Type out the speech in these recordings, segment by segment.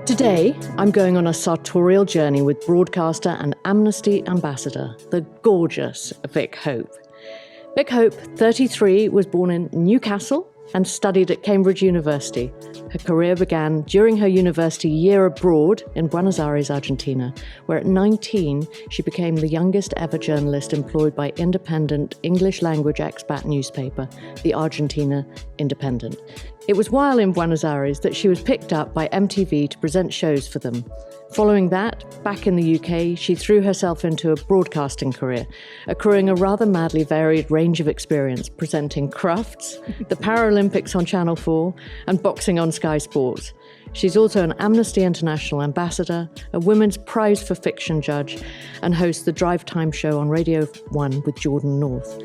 Today, I'm going on a sartorial journey with broadcaster and Amnesty Ambassador, the gorgeous Vick Hope. Vick Hope, 33, was born in Newcastle and studied at Cambridge University. Her career began during her university year abroad in Buenos Aires, Argentina, where at 19 she became the youngest ever journalist employed by independent English language expat newspaper, the Argentina Independent. It was while in Buenos Aires that she was picked up by MTV to present shows for them. Following that, back in the UK, she threw herself into a broadcasting career, accruing a rather madly varied range of experience, presenting Crufts, the Paralympics on Channel 4, and boxing on Sky Sports. She's also an Amnesty International ambassador, a Women's Prize for Fiction judge, and hosts the Drive Time show on Radio 1 with Jordan North.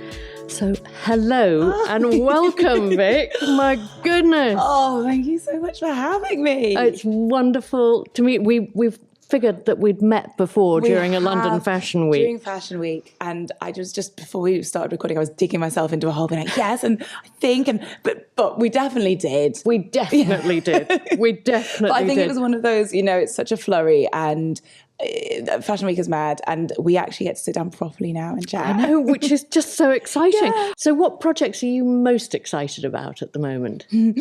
So, hello and welcome, Vick. My goodness. Oh, thank you so much for having me. It's wonderful to meet. We've figured that we'd met before during a London Fashion Week. During Fashion Week. And I just before we started recording, I was digging myself into a hole, being like, yes, and I think, but we definitely did. We definitely did. We definitely did. But I think it was one of those, it's such a flurry, and Fashion Week is mad, and we actually get to sit down properly now and chat. I know, which is just so exciting. Yeah. So what projects are you most excited about at the moment? I'm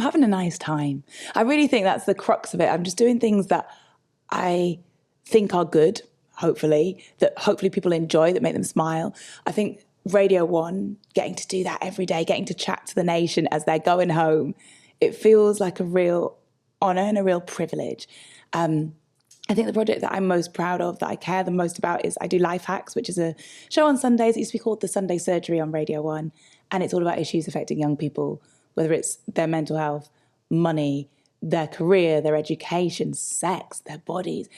having a nice time. I really think that's the crux of it. I'm just doing things that I think are good, that hopefully people enjoy, that make them smile. I think Radio 1, getting to do that every day, getting to chat to the nation as they're going home, it feels like a real honour and a real privilege. I think the project that I'm most proud of, that I care the most about, is I do Life Hacks, which is a show on Sundays. It used to be called The Sunday Surgery on Radio 1. And it's all about issues affecting young people, whether it's their mental health, money, their career, their education, sex, their bodies.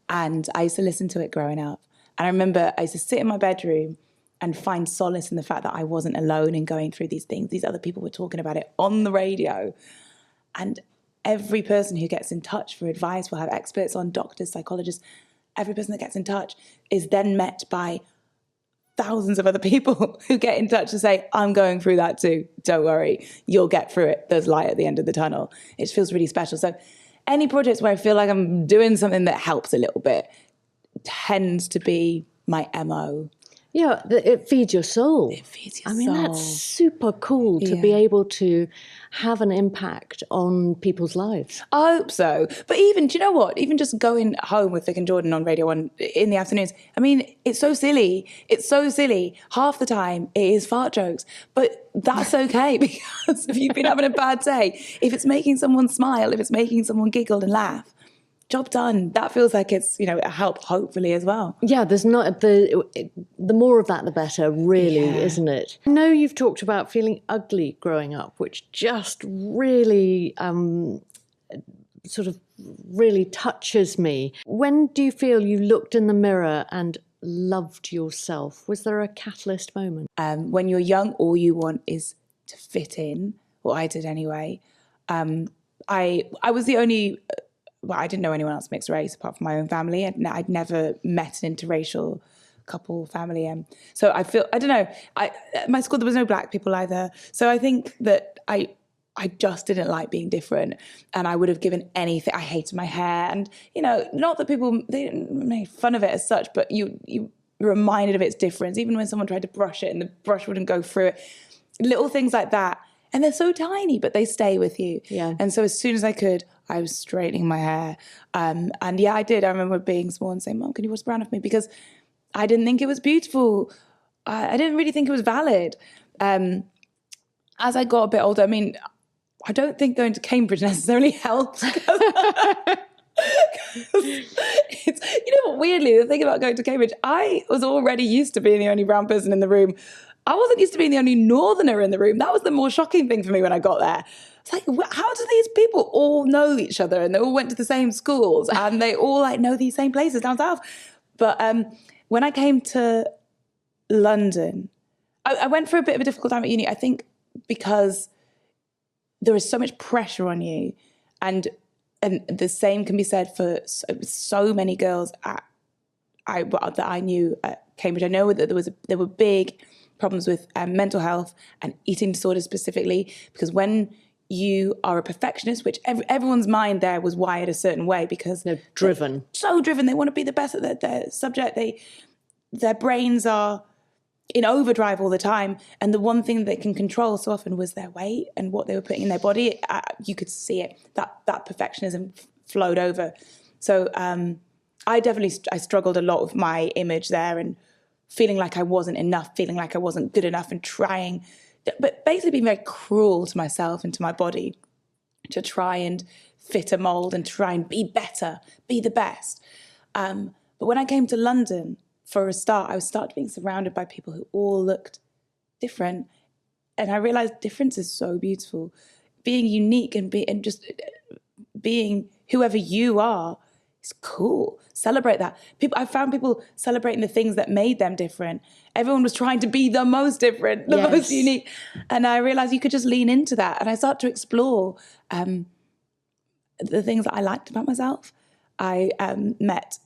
And I used to listen to it growing up. And I remember I used to sit in my bedroom and find solace in the fact that I wasn't alone in going through these things. These other people were talking about it on the radio. And every person who gets in touch for advice, will have experts on, doctors, psychologists. Every person that gets in touch is then met by thousands of other people who get in touch to say, I'm going through that too. Don't worry, you'll get through it. There's light at the end of the tunnel. It feels really special. So any projects where I feel like I'm doing something that helps a little bit tends to be my MO. Yeah, it feeds your soul. It feeds your soul. That's super cool to be able to have an impact on people's lives. I hope so. But even, do you know what? Even just going home with Vick and Jordan on Radio 1 in the afternoons, I mean, it's so silly. It's so silly. Half the time it is fart jokes. But that's okay, because if you've been having a bad day, if it's making someone smile, if it's making someone giggle and laugh, job done. That feels like it's, a help, hopefully, as well. Yeah, there's not the more of that, the better, really, isn't it? I know you've talked about feeling ugly growing up, which just really sort of really touches me. When do you feel you looked in the mirror and loved yourself? Was there a catalyst moment? When you're young, all you want is to fit in. Well, I did anyway. I was the only... Well, I didn't know anyone else mixed race apart from my own family. I'd never met an interracial couple family. So I don't know. At my school, there was no black people either. So I think that I just didn't like being different. And I would have given anything. I hated my hair. And, not that they didn't make fun of it as such, but you reminded of its difference. Even when someone tried to brush it and the brush wouldn't go through it. Little things like that. And they're so tiny, but they stay with you. Yeah. And so as soon as I could, I was straightening my hair. And I did. I remember being small and saying, Mom, can you wash brown off me? Because I didn't think it was beautiful. I didn't really think it was valid. As I got a bit older, I mean, I don't think going to Cambridge necessarily helped. Weirdly, the thing about going to Cambridge, I was already used to being the only brown person in the room. I wasn't used to being the only northerner in the room. That was the more shocking thing for me when I got there. It's like, how do these people all know each other, and they all went to the same schools and they all know these same places down south? But when I came to London, I went for a bit of a difficult time at uni, I think, because there is so much pressure on you, and the same can be said for so many girls that I knew at Cambridge. I know that there were big problems with mental health and eating disorders specifically, because when you are a perfectionist, which everyone's mind there was wired a certain way because they're driven. They're so driven. They want to be the best at their subject. Their brains are in overdrive all the time. And the one thing they can control so often was their weight and what they were putting in their body. You could see it, that perfectionism flowed over. So I struggled a lot with my image there and feeling like I wasn't enough, feeling like I wasn't good enough and trying, but basically being very cruel to myself and to my body to try and fit a mold and try and be better, be the best. But when I came to London, for a start, I started being surrounded by people who all looked different. And I realized difference is so beautiful. Being unique and just being whoever you are is cool. Celebrate that. I found people celebrating the things that made them different. Everyone was trying to be the most different, the most unique. And I realized you could just lean into that. And I started to explore the things that I liked about myself. I met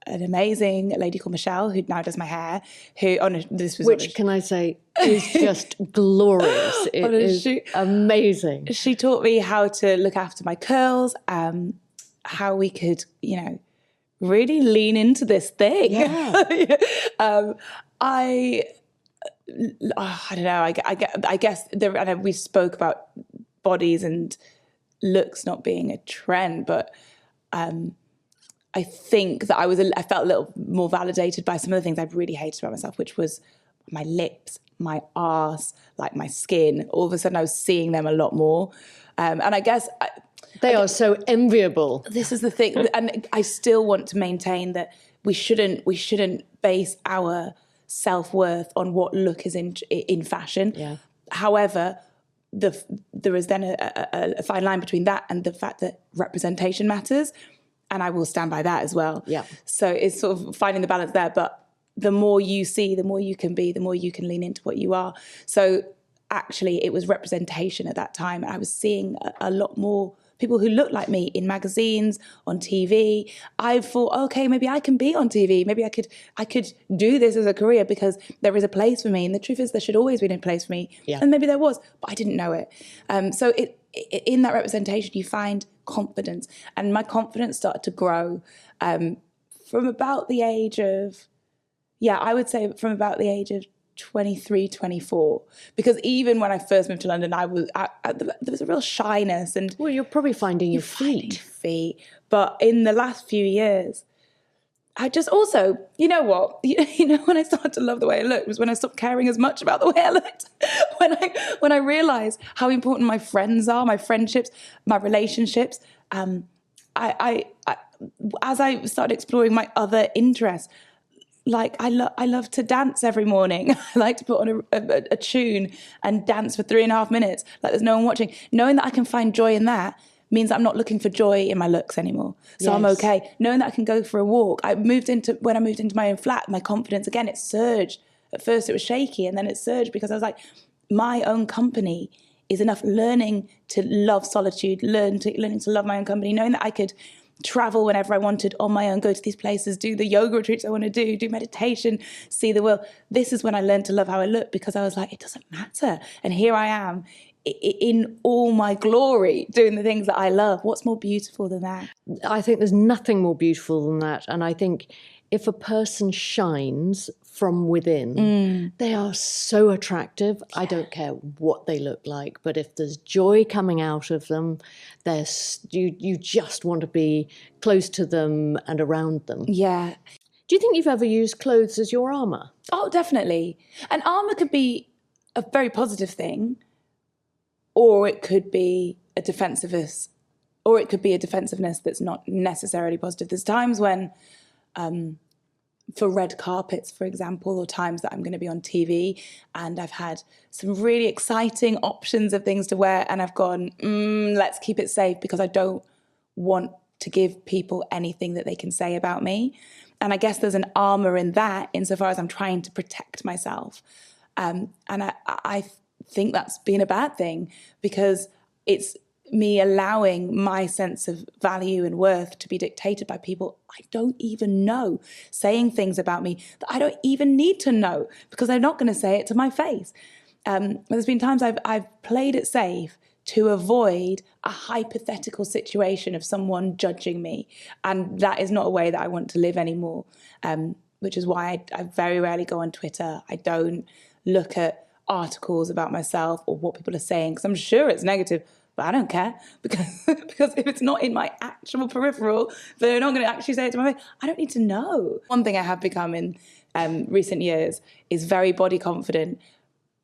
an amazing lady called Michelle, who now does my hair, which can I say is just glorious. It is amazing. She taught me how to look after my curls, how we could, really lean into this thing. Yeah. I don't know. I guess we spoke about bodies and looks not being a trend, but I think that I felt a little more validated by some of the things I really hated about myself, which was my lips, my arse, like my skin. All of a sudden I was seeing them a lot more. And I guess... They are so enviable. This is the thing. And I still want to maintain that we shouldn't base our self-worth on what look is in fashion. Yeah. However, there is then a fine line between that and the fact that representation matters. And I will stand by that as well. Yeah. So it's sort of finding the balance there. But the more you see, the more you can be, the more you can lean into what you are. So actually, it was representation at that time. I was seeing a lot more people who looked like me in magazines, on TV. I thought, okay, maybe I can be on TV. Maybe I could do this as a career because there is a place for me. And the truth is there should always be a place for me. Yeah. And maybe there was, but I didn't know it. So in that representation, you find confidence. And my confidence started to grow from about the age of, I would say from about the age of 23, 24. Because even when I first moved to London, there was a real shyness. And well, you're probably finding your feet. But in the last few years, I just also, you know what? When I started to love the way I looked was when I stopped caring as much about the way I looked. When I realised how important my friends are, my friendships, my relationships. As I started exploring my other interests, like I love to dance every morning. I like to put on a tune and dance for 3.5 minutes, like there's no one watching. Knowing that I can find joy in that means I'm not looking for joy in my looks anymore. So I'm okay. Knowing that I can go for a walk. When I moved into my own flat, my confidence, again, it surged. At first it was shaky and then it surged because I was like, my own company is enough. Learning to love solitude, learning to love my own company, knowing that I could travel whenever I wanted on my own, go to these places, do the yoga retreats I want to do meditation, see the world. This is when I learned to love how I look because I was like, it doesn't matter. And here I am in all my glory, doing the things that I love. What's more beautiful than that? I think there's nothing more beautiful than that. And I think if a person shines from within, they are so attractive. Yeah. I don't care what they look like, but if there's joy coming out of them, you just want to be close to them and around them. Yeah. Do you think you've ever used clothes as your armour? Oh, definitely. And armour could be a very positive thing, or it could be a defensiveness, that's not necessarily positive. There's times when, for red carpets, for example, or times that I'm going to be on TV and I've had some really exciting options of things to wear and I've gone, let's keep it safe because I don't want to give people anything that they can say about me. And I guess there's an armour in that insofar as I'm trying to protect myself. And I think that's been a bad thing because it's me allowing my sense of value and worth to be dictated by people I don't even know, saying things about me that I don't even need to know because they're not going to say it to my face. There's been times I've played it safe to avoid a hypothetical situation of someone judging me. And that is not a way that I want to live anymore, which is why I very rarely go on Twitter. I don't look at articles about myself or what people are saying, because I'm sure it's negative, but I don't care, because if it's not in my actual peripheral, they're not going to actually say it to my face. I don't need to know. One thing I have become in recent years is very body confident,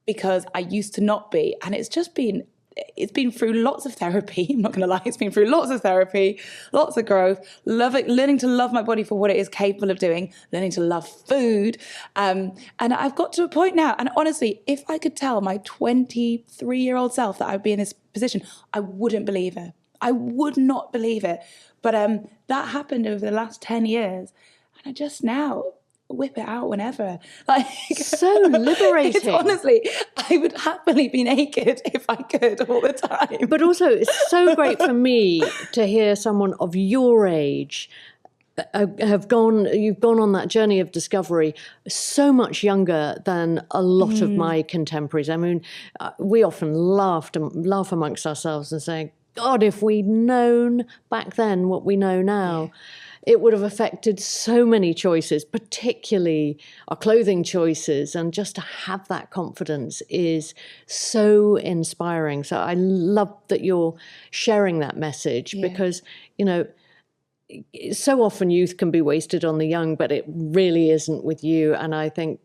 because I used to not be, and it's been through lots of therapy. I'm not going to lie, it's been through lots of therapy, lots of growth, learning to love my body for what it is capable of doing, learning to love food. And I've got to a point now, and honestly, if I could tell my 23-year-old self that I would be in this position, I wouldn't believe it. I would not believe it. But that happened over the last 10 years, and I just now whip it out whenever. Like, so liberating. Honestly, I would happily be naked if I could all the time. But also, it's so great for me to hear someone of your age you've gone on that journey of discovery so much younger than a lot of my contemporaries. I mean, we often laugh amongst ourselves and say, God, if we'd known back then what we know now, it would have affected so many choices, particularly our clothing choices. And just to have that confidence is so inspiring. So I love that you're sharing that message, because, you know, so often youth can be wasted on the young, but it really isn't with you. And I think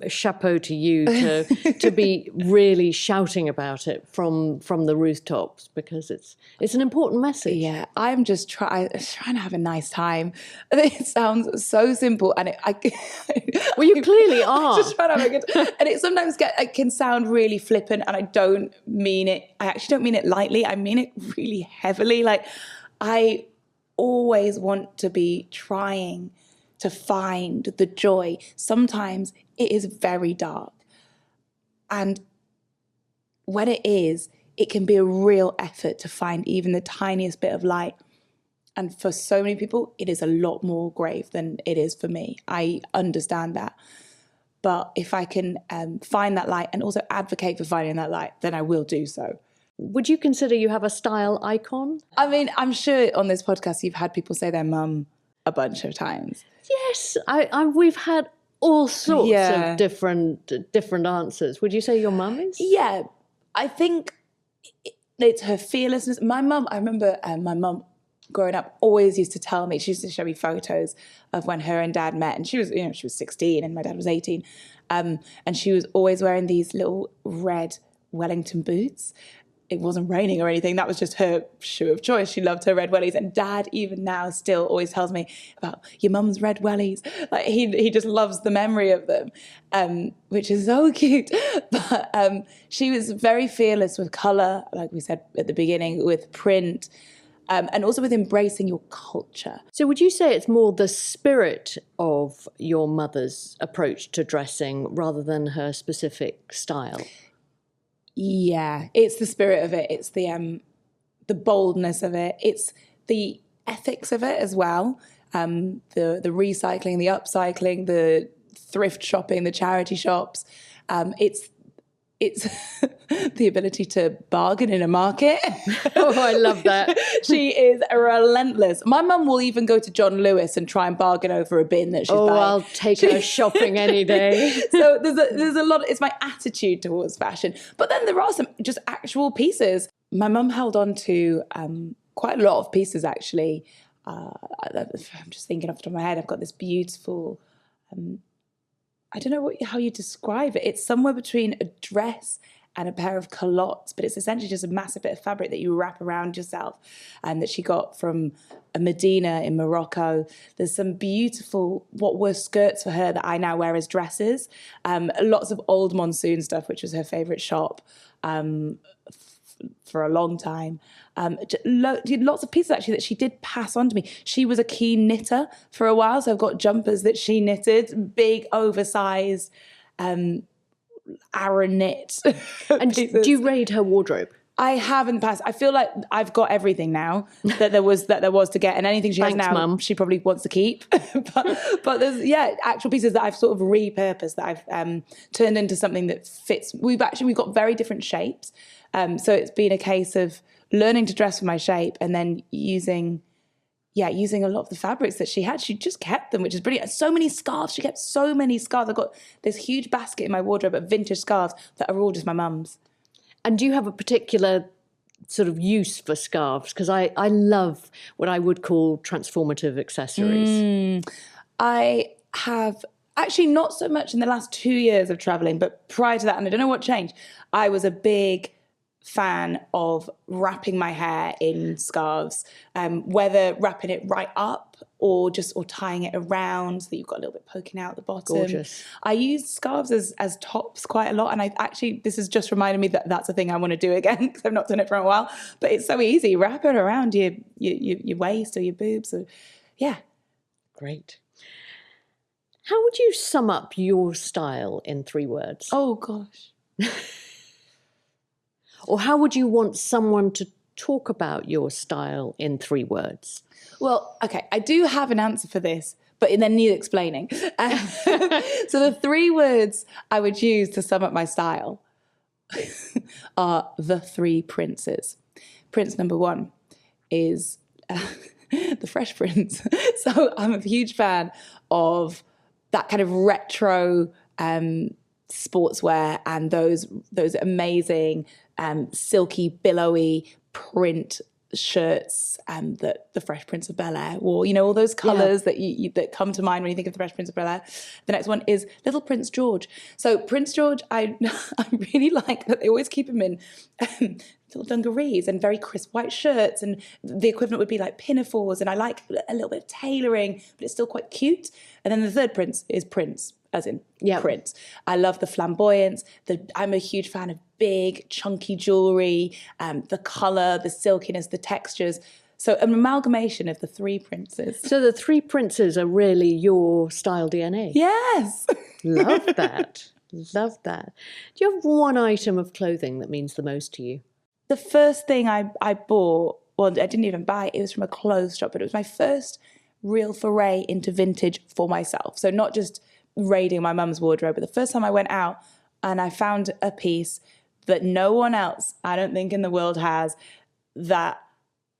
chapeau to you to be really shouting about it from the rooftops, because it's an important message. Yeah, I'm just trying to have a nice time. It sounds so simple, and well, you clearly are. Just trying to have a good, and it can sound really flippant, and I don't mean it. I actually don't mean it lightly. I mean it really heavily. Like, I always want to be trying to find the joy. Sometimes it is very dark. And when it is, it can be a real effort to find even the tiniest bit of light. And for so many people, it is a lot more grave than it is for me. I understand that. But if I can find that light and also advocate for finding that light, then I will do so. Would you consider you have a style icon? I mean, I'm sure on this podcast you've had people say their mum a bunch of times. Yes, we've had all sorts of different answers. Would you say your mum is? Yeah, I think it's her fearlessness. My mum, I remember my mum growing up always used to tell me, she used to show me photos of when her and dad met, and she was 16 and my dad was 18. And she was always wearing these little red Wellington boots. It wasn't raining or anything. That was just her shoe of choice. She loved her red wellies. And Dad, even now, still always tells me about your mum's red wellies. Like, he just loves the memory of them, which is so cute. But she was very fearless with colour, like we said at the beginning, with print, and also with embracing your culture. So would you say it's more the spirit of your mother's approach to dressing rather than her specific style? Yeah, it's the spirit of it. It's the boldness of it. It's the ethics of it as well. The recycling, the upcycling, the thrift shopping, the charity shops. It's the ability to bargain in a market. Oh, I love that. She is relentless. My mum will even go to John Lewis and try and bargain over a bin that she's buying. I'll take her shopping any day. So there's a lot. It's my attitude towards fashion. But then there are some just actual pieces. My mum held on to quite a lot of pieces, actually. I'm just thinking off the top of my head. I've got this beautiful... I don't know how you describe it. It's somewhere between a dress and a pair of culottes, but it's essentially just a massive bit of fabric that you wrap around yourself, and that she got from a Medina in Morocco. There's some beautiful, what were skirts for her that I now wear as dresses. Lots of old Monsoon stuff, which was her favourite shop for a long time. Lots of pieces actually that she did pass on to me. She was a keen knitter for a while, so I've got jumpers that she knitted, big oversized Aran knit. And do you raid her wardrobe? I have in the past. I feel like I've got everything now that there was to get, and anything she has now, Mum. she probably wants to keep. but there's actual pieces that I've sort of repurposed, that I've turned into something that fits. We've got very different shapes, so it's been a case of learning to dress for my shape, and then using a lot of the fabrics that she had. She just kept them, which is brilliant. So many scarves. She kept so many scarves. I've got this huge basket in my wardrobe of vintage scarves that are all just my mum's. And do you have a particular sort of use for scarves? Because I love what I would call transformative accessories. I have actually not so much in the last 2 years of traveling, but prior to that, and I don't know what changed, I was a big fan of wrapping my hair in scarves, whether wrapping it right up or tying it around so that you've got a little bit poking out the bottom. Gorgeous. I use scarves as tops quite a lot, and this has just reminded me that that's a thing I want to do again, because I've not done it for a while. But it's so easy. Wrap it around your waist or your boobs. Yeah. Great. How would you sum up your style in 3 words? Oh, gosh. Or how would you want someone to talk about your style in 3 words? Well, okay, I do have an answer for this, but it then needs explaining. So the 3 words I would use to sum up my style are the 3 princes. Prince number 1 is the Fresh Prince. So I'm a huge fan of that kind of retro sportswear and those amazing silky, billowy print shirts that the Fresh Prince of Bel-Air wore. You know, all those colours that that come to mind when you think of the Fresh Prince of Bel-Air. The next one is Little Prince George. So Prince George, I really like that they always keep him in little dungarees and very crisp white shirts, and the equivalent would be like pinafores, and I like a little bit of tailoring, but it's still quite cute. And then the third Prince is Prince, as in Prince. I love the flamboyance. I'm a huge fan of big, chunky jewellery, the colour, the silkiness, the textures. So an amalgamation of the 3 princes. So the 3 princes are really your style DNA? Yes. Love that. Love that. Do you have one item of clothing that means the most to you? The first thing I bought, well, I didn't even buy it. It was from a clothes shop, but it was my first real foray into vintage for myself. So not just raiding my mum's wardrobe, but the first time I went out and I found a piece that no one else, I don't think, in the world has, that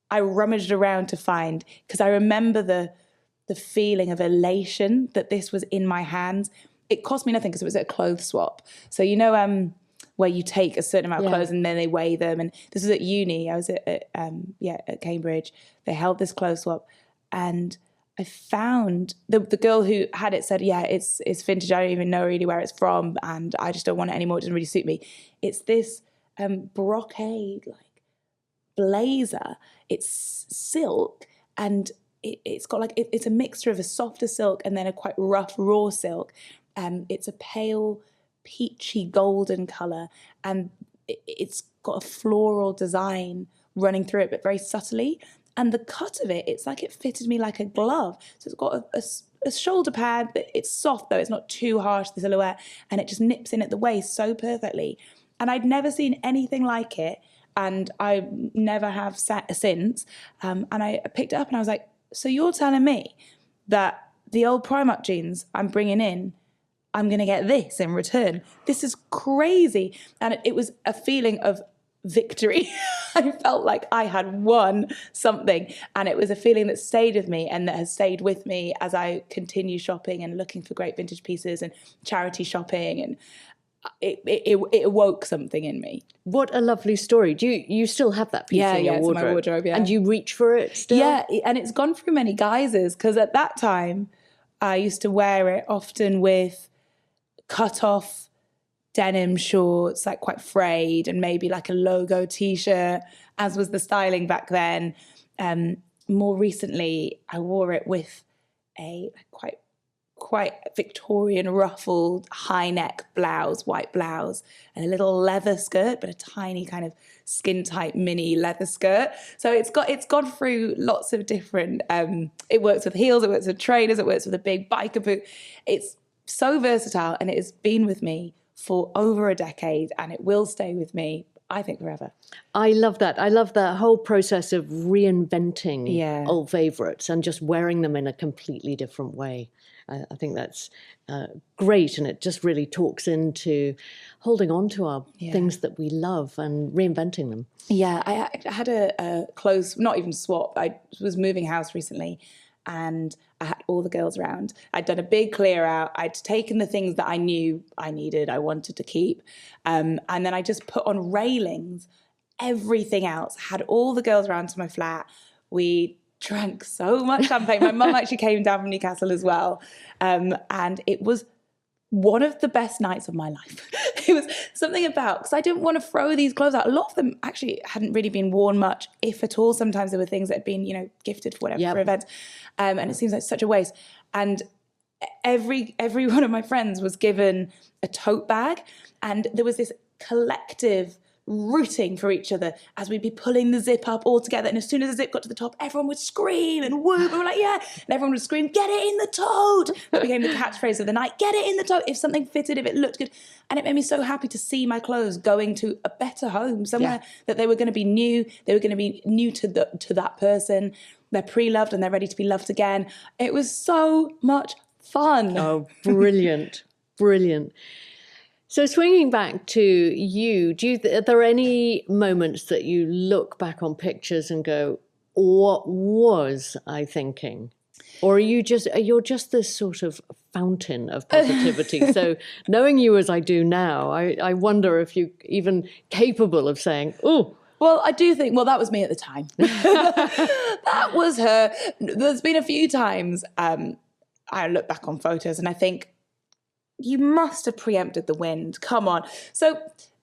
I rummaged around to find, because I remember the feeling of elation that this was in my hands. It cost me nothing because it was a clothes swap. So you know where you take a certain amount of clothes and then they weigh them. And this was at uni. I was at Cambridge. They held this clothes swap, and I found the girl who had it said, it's vintage. I don't even know really where it's from, and I just don't want it anymore. It doesn't really suit me. It's this brocade like blazer. It's silk, and it's got like it's a mixture of a softer silk and then a quite rough raw silk. It's a pale peachy golden colour, and it's got a floral design running through it, but very subtly. And the cut of it, it's like it fitted me like a glove. So it's got a shoulder pad, but it's soft though. It's not too harsh, the silhouette, and it just nips in at the waist so perfectly. And I'd never seen anything like it, and I never have since. And I picked it up and I was like, so you're telling me that the old Primark jeans I'm bringing in, I'm going to get this in return? This is crazy. And it was a feeling of victory. I felt like I had won something, and it was a feeling that stayed with me and that has stayed with me as I continue shopping and looking for great vintage pieces and charity shopping, and it awoke something in me. What a lovely story. Do you still have that piece in your wardrobe? In my wardrobe, yeah. And you reach for it still? Yeah, and it's gone through many guises, because at that time I used to wear it often with cut off denim shorts, like quite frayed, and maybe like a logo t-shirt, as was the styling back then. More recently, I wore it with a quite Victorian ruffled high neck blouse, white blouse, and a little leather skirt, but a tiny kind of skin tight mini leather skirt. So it's gone through lots of different. It works with heels, it works with trainers, it works with a big biker boot. It's so versatile, and it has been with me for over a decade, and it will stay with me. I think forever. I love that. I love that whole process of reinventing old favourites and just wearing them in a completely different way. I think that's great, and it just really talks into holding on to our things that we love and reinventing them. Yeah, I had a clothes, not even swap. I was moving house recently, and I had all the girls around. I'd done a big clear out. I'd taken the things that I knew I needed, I wanted to keep, and then I just put on railings everything else. Had all the girls around to my flat. We drank so much champagne. My mum actually came down from Newcastle as well, and it was one of the best nights of my life. It was something about, because I didn't want to throw these clothes out. A lot of them actually hadn't really been worn much, if at all. Sometimes there were things that had been, gifted for whatever, for events. And it seems like such a waste. And every one of my friends was given a tote bag, and there was this collective rooting for each other as we'd be pulling the zip up all together. And as soon as the zip got to the top, everyone would scream and whoop. We were like, yeah. And everyone would scream, get it in the tote. That became the catchphrase of the night. Get it in the tote. If something fitted, if it looked good. And it made me so happy to see my clothes going to a better home, somewhere that they were going to be new. They were going to be new to that person. They're pre-loved and they're ready to be loved again. It was so much fun. Oh, brilliant. Brilliant. So swinging back to you, are there any moments that you look back on pictures and go, what was I thinking? Or you're just this sort of fountain of positivity. So knowing you as I do now, I wonder if you're even capable of saying, oh. Well, I do think, that was me at the time. That was her. There's been a few times I look back on photos and I think, you must have preempted the wind. Come on. So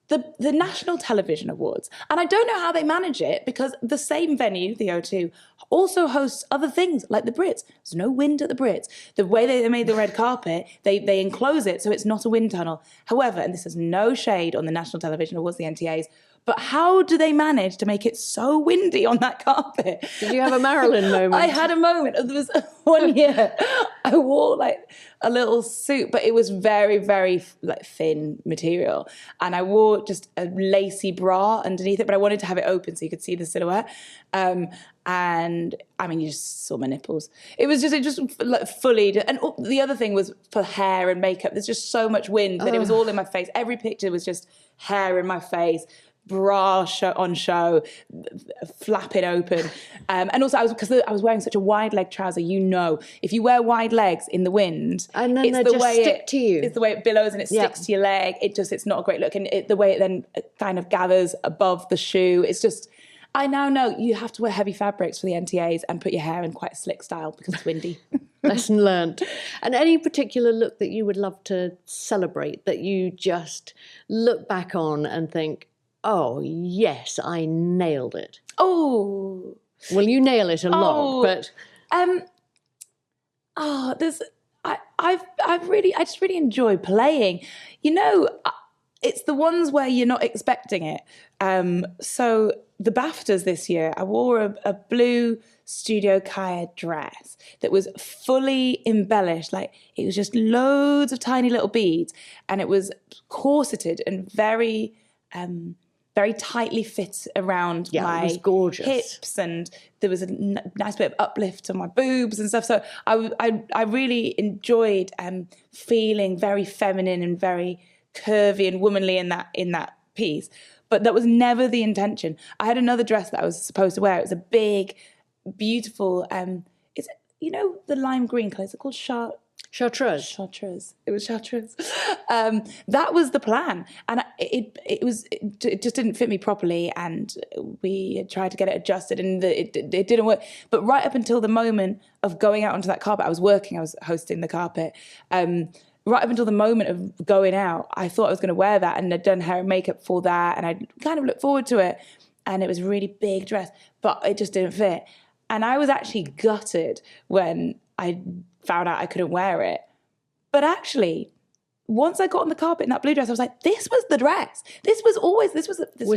the National Television Awards, and I don't know how they manage it, because the same venue, the O2, also hosts other things like the Brits. There's no wind at the Brits. The way they made the red carpet, they enclose it so it's not a wind tunnel. However, and this is no shade on the National Television Awards, the NTAs, but how do they manage to make it so windy on that carpet? Did you have a Marilyn moment? I had a moment. There was one year I wore like a little suit, but it was very, very thin material. And I wore just a lacy bra underneath it, but I wanted to have it open so you could see the silhouette. And I mean, you just saw my nipples. It just like fully. And the other thing was for hair and makeup. There's just so much wind that it was all in my face. Every picture was just hair in my face. Bra on show, flapping open, and also because I was wearing such a wide leg trouser. If you wear wide legs in the wind, and then they just stick to you. It's the way it billows and it sticks to your leg. It's not a great look, and the way it then kind of gathers above the shoe. It's just. I now know you have to wear heavy fabrics for the NTAs and put your hair in quite a slick style because it's windy. Lesson learned. And any particular look that you would love to celebrate, that you just look back on and think, oh, yes, I nailed it. Oh. Well, you nail it a lot, but... I just really enjoy playing. It's the ones where you're not expecting it. So the Baftas this year, I wore a blue Studio Kaya dress that was fully embellished. Like, it was just loads of tiny little beads, and it was corseted and very... very tightly fit around my hips, and there was a nice bit of uplift on my boobs and stuff. So I really enjoyed feeling very feminine and very curvy and womanly in that piece. But that was never the intention. I had another dress that I was supposed to wear. It was a big, beautiful. It's the lime green colour. Is it called Chartreuse. Chartreuse. It was chartreuse. That was the plan, and it just didn't fit me properly, and we tried to get it adjusted, and it didn't work. But right up until the moment of going out onto that carpet, I was hosting the carpet. Right up until the moment of going out, I thought I was going to wear that, and I'd done hair and makeup for that, and I kind of looked forward to it, and it was a really big dress, but it just didn't fit, and I was actually gutted when I found out I couldn't wear it. But actually, once I got on the carpet in that blue dress, I was like, this was the dress. This was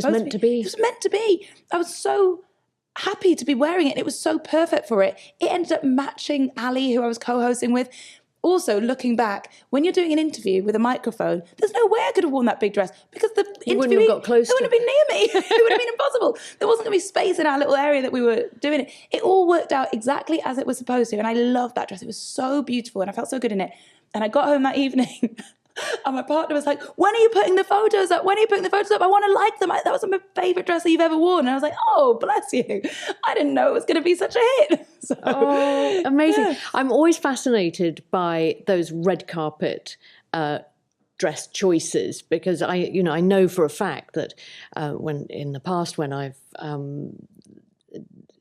meant to be. It was meant to be. I was so happy to be wearing it. It was so perfect for it. It ended up matching Ali, who I was co-hosting with. also, looking back, when you're doing an interview with a microphone, there's no way I could have worn that big dress because the You wouldn't interviewee, have got close they wouldn't have been near me. It would have been impossible. There wasn't going to be space in our little area that we were doing it. It all worked out exactly as it was supposed to. And I loved that dress. It was so beautiful and I felt so good in it. And I got home that evening and my partner was like, when are you putting the photos up? When are you putting the photos up? I want to like them. That was my favourite dress that you've ever worn. And I was like, oh, bless you. I didn't know it was going to be such a hit. So, amazing. yeah. I'm always fascinated by those red carpet dress choices because I know for a fact that when in the past when I've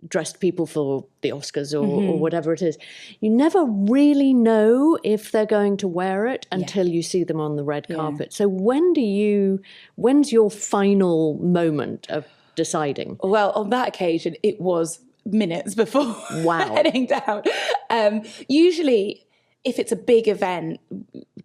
dressed people for the Oscars or whatever it is, you never really know if they're going to wear it until you see them on the red carpet. So when's your final moment of deciding? Well, on that occasion, it was minutes before heading down. Usually, if it's a big event,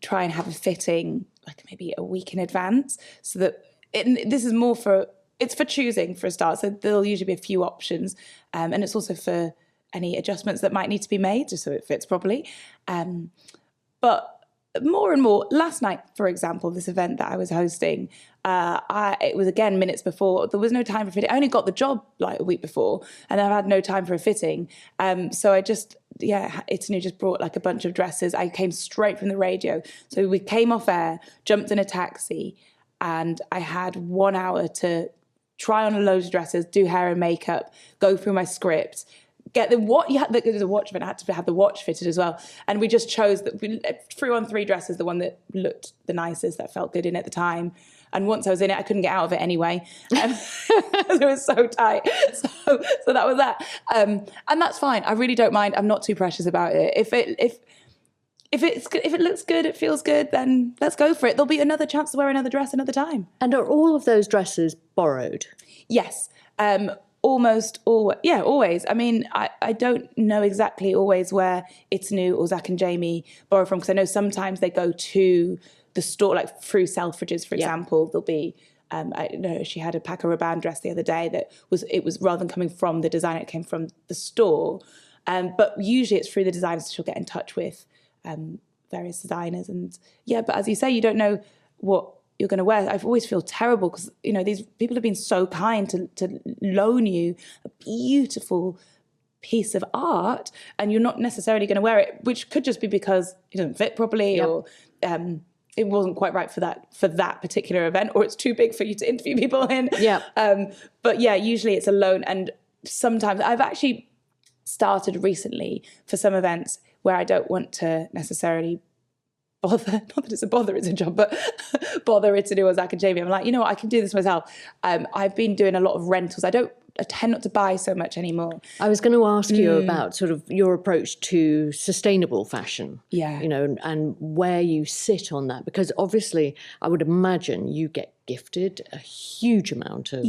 try and have a fitting like maybe a week in advance so that this is more for... It's for choosing for a start. So there'll usually be a few options. And it's also for any adjustments that might need to be made just so it fits properly. But more and more, last night, for example, this event that I was hosting, it was again minutes before. There was no time for fitting. I only got the job like a week before and I've had no time for a fitting. So I just, Italy just brought like a bunch of dresses. I came straight from the radio. So we came off air, jumped in a taxi, and I had 1 hour to try on a load of dresses, do hair and makeup, go through my script, get the watch. There's a watch event. I had to have the watch fitted as well. And we just chose that. We threw on 3 dresses, the one that looked the nicest, that felt good in at the time. And once I was in it, I couldn't get out of it anyway. It was so tight. So that was that. And that's fine. I really don't mind. I'm not too precious about it. If it looks good, it feels good, then let's go for it. There'll be another chance to wear another dress another time. And are all of those dresses borrowed? Yes. Almost always. Yeah, always. I mean, I don't know exactly always where It's New or Zach and Jamie borrow from, because I know sometimes they go to the store, like through Selfridges, for example. There'll be, I don't know, she had a Paco Rabanne dress the other day that was rather than coming from the designer, it came from the store. But usually it's through the designers she'll get in touch with. Various designers, and but as you say, you don't know what you're going to wear. I always feel terrible because these people have been so kind to loan you a beautiful piece of art, and you're not necessarily going to wear it, which could just be because it doesn't fit properly, or it wasn't quite right for that particular event, or it's too big for you to interview people in. But usually it's a loan, and sometimes I've actually started recently for some events where I don't want to necessarily bother, not that it's a bother, it's a job, but bother it to do as Zach and Jamie. I'm like, you know what, I can do this myself. I've been doing a lot of rentals. I tend not to buy so much anymore. I was going to ask you about sort of your approach to sustainable fashion, and where you sit on that, because obviously I would imagine you get gifted a huge amount of,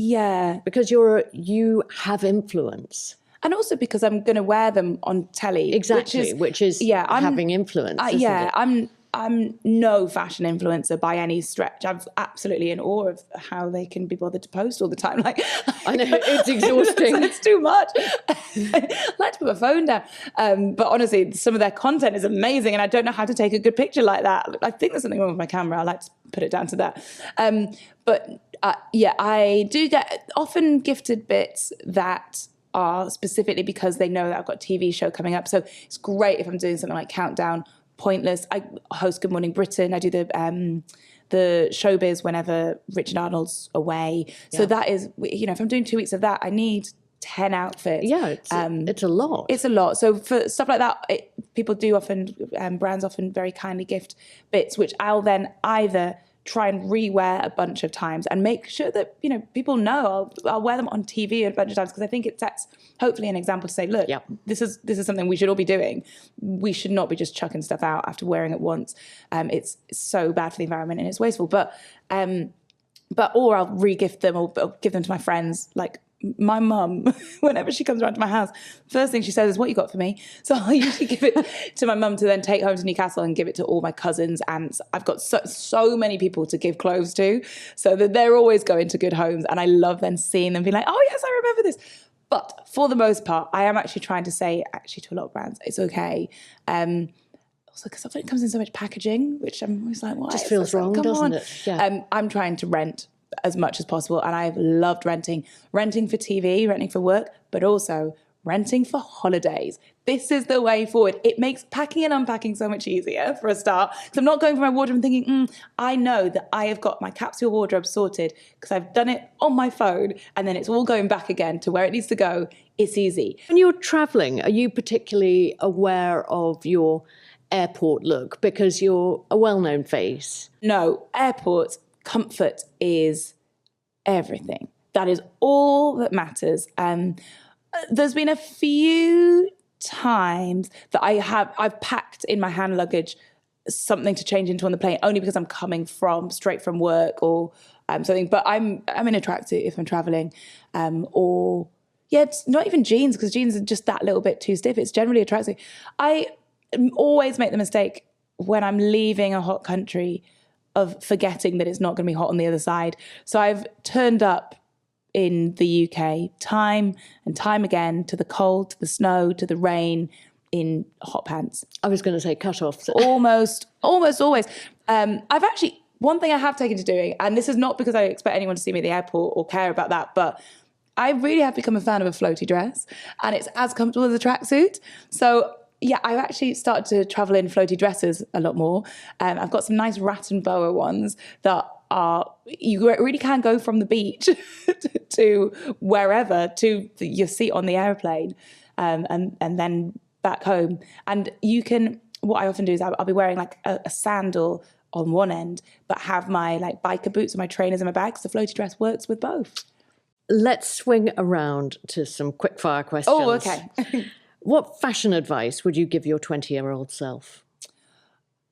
because you have influence. And also because I'm going to wear them on telly. Exactly, which is having influence. I'm no fashion influencer by any stretch. I'm absolutely in awe of how they can be bothered to post all the time. Like, I know, it's exhausting. It's too much. I like to put my phone down. But honestly, some of their content is amazing, and I don't know how to take a good picture like that. I think there's something wrong with my camera. I like to put it down to that. I do get often gifted bits that are specifically because they know that I've got a TV show coming up. So it's great if I'm doing something like Countdown, Pointless. I host Good Morning Britain. I do the showbiz whenever Richard Arnold's away. So that is, if I'm doing 2 weeks of that, I need 10 outfits. Yeah, it's a lot. It's a lot. So for stuff like that, people do often, brands often very kindly gift bits, which I'll then either try and rewear a bunch of times and make sure that people know I'll wear them on TV a bunch of times, because I think it sets hopefully an example to say, look, this is something we should all be doing. We should not be just chucking stuff out after wearing it once. It's so bad for the environment and it's wasteful. Or I'll re-gift them or give them to my friends. Like my mum, whenever she comes around to my house, first thing she says is, "What you got for me?" So I'll usually give it to my mum to then take home to Newcastle and give it to all my cousins, aunts. I've got so many people to give clothes to, so that they're always going to good homes, and I love then seeing them be like, "Oh yes, I remember this." But for the most part, I am actually trying to say to a lot of brands, it's okay. also because it comes in so much packaging, which I'm always like, why? Just feels wrong, doesn't it? Yeah. I'm trying to rent as much as possible, and I've loved renting for TV, renting for work, but also renting for holidays. This is the way forward. It makes packing and unpacking so much easier for a start, because I'm not going for my wardrobe and thinking, I know that I have got my capsule wardrobe sorted because I've done it on my phone, and then it's all going back again to where it needs to go. It's easy. When you're travelling, are you particularly aware of your airport look because you're a well-known face? No, airports, comfort is everything. That is all that matters. There's been a few times that I've packed in my hand luggage something to change into on the plane, only because I'm coming straight from work or something. But I'm in a tracksuit if I'm traveling, it's not even jeans, because jeans are just that little bit too stiff. It's generally a tracksuit. I always make the mistake when I'm leaving a hot country of forgetting that it's not going to be hot on the other side. So I've turned up in the UK time and time again to the cold, to the snow, to the rain in hot pants. I was going to say cut-offs. Almost always. One thing I have taken to doing, and this is not because I expect anyone to see me at the airport or care about that, but I really have become a fan of a floaty dress, and it's as comfortable as a tracksuit. So yeah, I've actually started to travel in floaty dresses a lot more. I've got some nice rat and boa ones that you really can go from the beach to wherever, to your seat on the airplane, and then back home. And you can, what I often do is I'll be wearing like a sandal on one end, but have my like biker boots and my trainers in my bag, because the floaty dress works with both. Let's swing around to some quick fire questions. Oh, okay. What fashion advice would you give your 20-year-old self?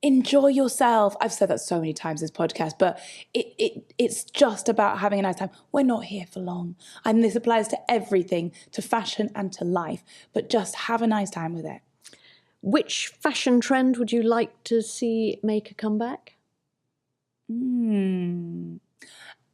Enjoy yourself. I've said that so many times in this podcast, but it's just about having a nice time. We're not here for long. And this applies to everything, to fashion and to life, but just have a nice time with it. Which fashion trend would you like to see make a comeback? Can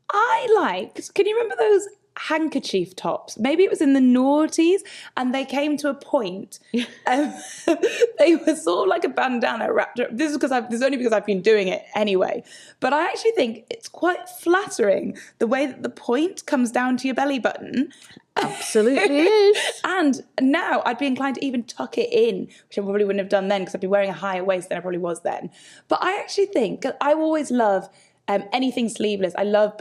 you remember those handkerchief tops? Maybe it was in the noughties, and they came to a point. They were sort of like a bandana wrapped up. This is only because I've been doing it anyway. But I actually think it's quite flattering, the way that the point comes down to your belly button. Absolutely is. And now I'd be inclined to even tuck it in, which I probably wouldn't have done then, because I'd be wearing a higher waist than I probably was then. But I actually think, I always love anything sleeveless. I love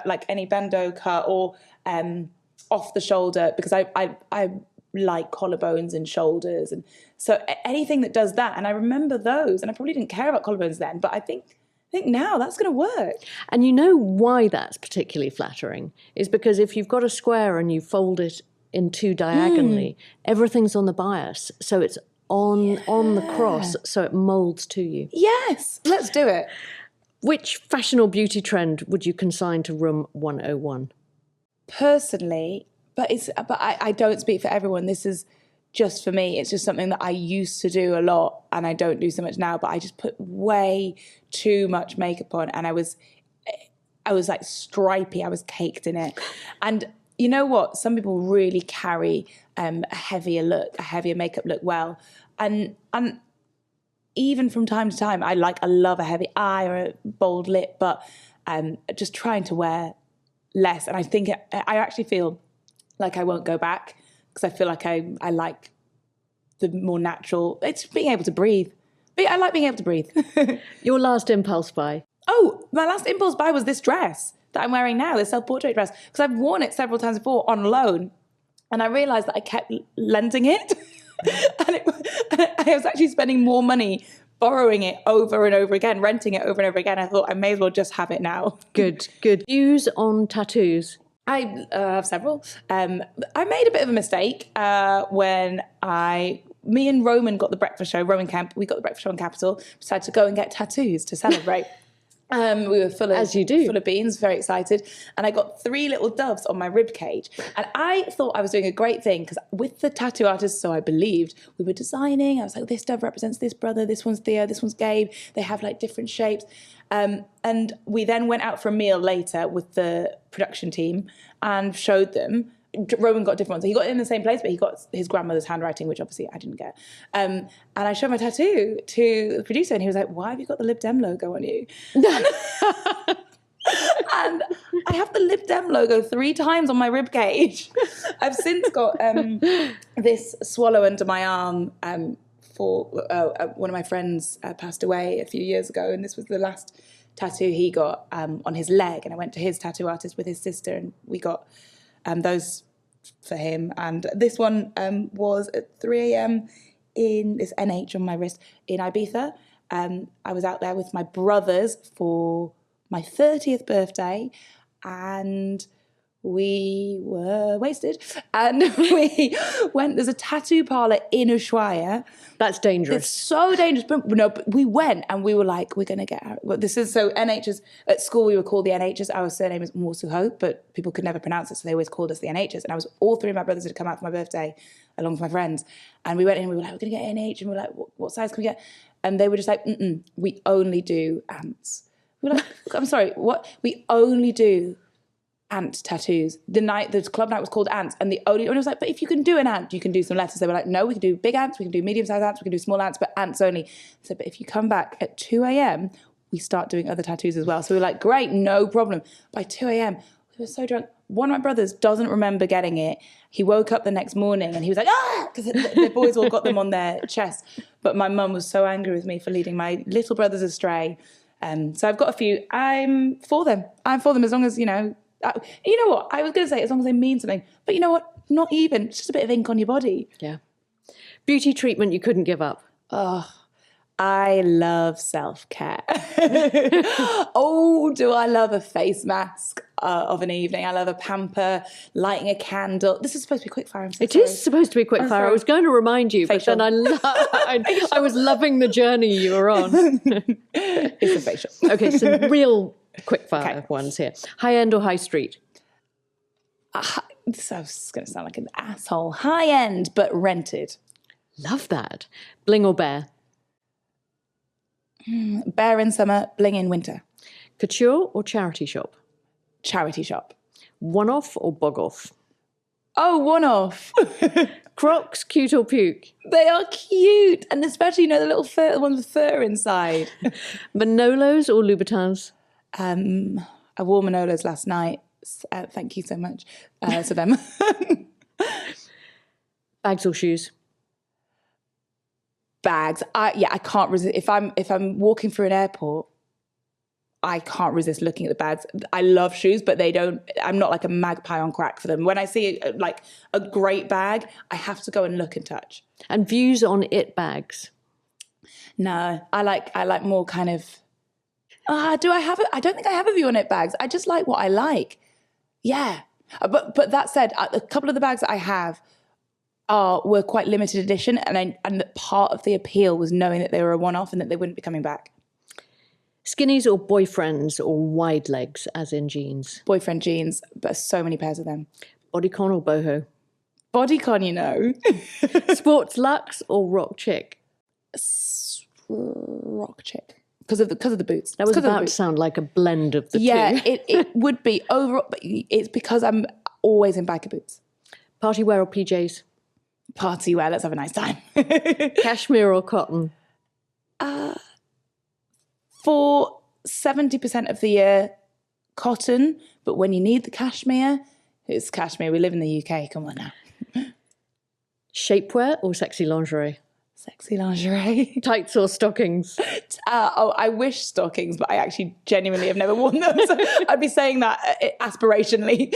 like any bandeau cut or off the shoulder, because I like collarbones and shoulders, and so anything that does that. And I remember those, and I probably didn't care about collarbones then, but I think now that's going to work. And you know why that's particularly flattering is because if you've got a square and you fold it in two diagonally, everything's on the bias, so it's on the cross, so it molds to you. Yes, let's do it. Which fashion or beauty trend would you consign to room 101? Personally, but I don't speak for everyone. This is just for me. It's just something that I used to do a lot, and I don't do so much now. But I just put way too much makeup on, and I was like stripy. I was caked in it. And you know what? Some people really carry a heavier makeup look well, and even from time to time, I love a heavy eye or a bold lip, but just trying to wear less. And I think I actually feel like I won't go back, because I feel like I like the more natural. It's being able to breathe. But I like being able to breathe. Your last impulse buy? Oh, my last impulse buy was this dress that I'm wearing now, this self-portrait dress, because I've worn it several times before on loan, and I realised that I kept lending it. and I was actually spending more money borrowing it over and over again, renting it over and over again. I thought I may as well just have it now. Good. Views on tattoos? I have several. I made a bit of a mistake when me and Roman got the breakfast show, Roman Camp, we got the breakfast show on Capital, decided to go and get tattoos to celebrate. We were full of beans, very excited. And I got 3 little doves on my rib cage. And I thought I was doing a great thing, because with the tattoo artist, so I believed, we were designing. I was like, this dove represents this brother, this one's Theo, this one's Gabe. They have like different shapes. And we then went out for a meal later with the production team and showed them. Rowan got different ones. He got it in the same place, but he got his grandmother's handwriting, which obviously I didn't get. And I showed my tattoo to the producer, and he was like, "Why have you got the Lib Dem logo on you?" And I have the Lib Dem logo 3 times on my rib cage. I've since got this swallow under my arm for one of my friends passed away a few years ago, and this was the last tattoo he got on his leg. And I went to his tattoo artist with his sister, and we got those for him. And this one was at 3 a.m. in this NH on my wrist in Ibiza. I was out there with my brothers for my 30th birthday, and we were wasted, and we went, there's a tattoo parlour in Ushuaia. That's dangerous. It's so dangerous, but we went, and we were like, we're going to get out. Well, this is, so NHs, at school we were called the NHs, our surname is Vick Hope, but people could never pronounce it, so they always called us the NHs, and I was, all 3 of my brothers had come out for my birthday, along with my friends, and we went in, and we were like, we're going to get NH, and we were like, what size can we get? And they were just like, we only do ants. We were like, I'm sorry, what? We only do ant tattoos. The club night was called Ants, and I was like, but if you can do an ant, you can do some letters. They were like, no, we can do big ants, we can do medium-sized ants, we can do small ants, but ants only. I said, but if you come back at 2 a.m, we start doing other tattoos as well. So we were like, great, no problem. By 2 a.m, we were so drunk. One of my brothers doesn't remember getting it. He woke up the next morning and he was like, because the boys all got them on their chest. But my mum was so angry with me for leading my little brothers astray. So I've got a few. I'm for them as long as, you know what? I was going to say as long as they mean something. But you know what? Not even. It's just a bit of ink on your body. Yeah. Beauty treatment you couldn't give up. Oh, I love self-care. Oh, do I love a face mask of an evening. I love a pamper, lighting a candle. This is supposed to be quickfire. It is supposed to be quickfire. I was going to remind you, facial. But then I was loving the journey you were on. It's a facial. Okay, some real quickfire ones here. High end or high street? This is going to sound like an asshole. High end, but rented. Love that. Bling or bear? Bear in summer, bling in winter. Couture or charity shop? Charity shop. One-off or bog-off? Oh, one-off. Crocs, cute or puke? They are cute. And especially, the little fur, the ones with fur inside. Manolos or Louboutins? I wore Manolos last night. Thank you so much to them. Bags or shoes? Bags. I can't resist. If I'm walking through an airport, I can't resist looking at the bags. I love shoes, but I'm not like a magpie on crack for them. When I see like a great bag, I have to go and look and touch. And views on it bags? No, I like more kind of. Do I have it? I don't think I have a view on it bags. I just like what I like. Yeah, but that said, a couple of the bags that I have were quite limited edition, and part of the appeal was knowing that they were a one-off and that they wouldn't be coming back. Skinnies or boyfriends or wide legs, as in jeans? Boyfriend jeans, but so many pairs of them. Bodycon or boho? Bodycon, Sports luxe or rock chick? Rock chick. Because of the boots. That was about to sound like a blend of the two. Yeah, it would be overall, but it's because I'm always in biker boots. Party wear or PJs? Party wear, let's have a nice time. Cashmere or cotton? For 70% of the year, cotton. But when you need the cashmere, it's cashmere. We live in the UK, come on now. Shapewear or sexy lingerie? Sexy lingerie. Tights or stockings? I wish stockings, but I actually genuinely have never worn them. So I'd be saying that aspirationally.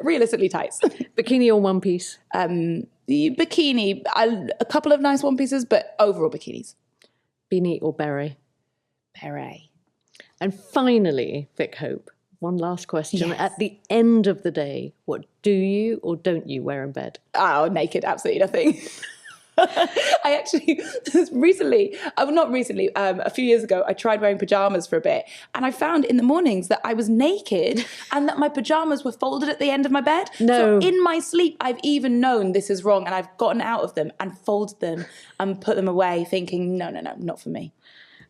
Realistically, tights. Bikini or one piece? The bikini. A couple of nice one pieces, but overall bikinis. Beanie or beret? Beret. And finally, Vick Hope, one last question. Yes. At the end of the day, what do you or don't you wear in bed? Oh, naked, absolutely nothing. I actually a few years ago, I tried wearing pajamas for a bit, and I found in the mornings that I was naked and that my pajamas were folded at the end of my bed. No. So in my sleep, I've even known this is wrong, and I've gotten out of them and folded them and put them away thinking, no, not for me.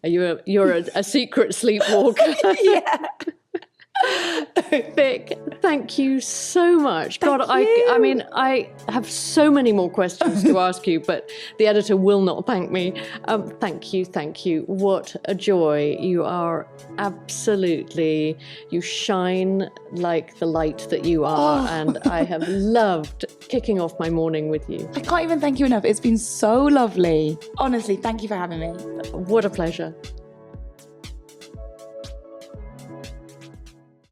You're a secret sleepwalker. Yeah. Vick, thank thank you so much. Thank God, you. I mean, I have so many more questions to ask you, but the editor will not thank me. Thank you. What a joy. You are absolutely, you shine like the light that you are, and I have loved kicking off my morning with you. I can't even thank you enough. It's been so lovely. Honestly, thank you for having me. What a pleasure.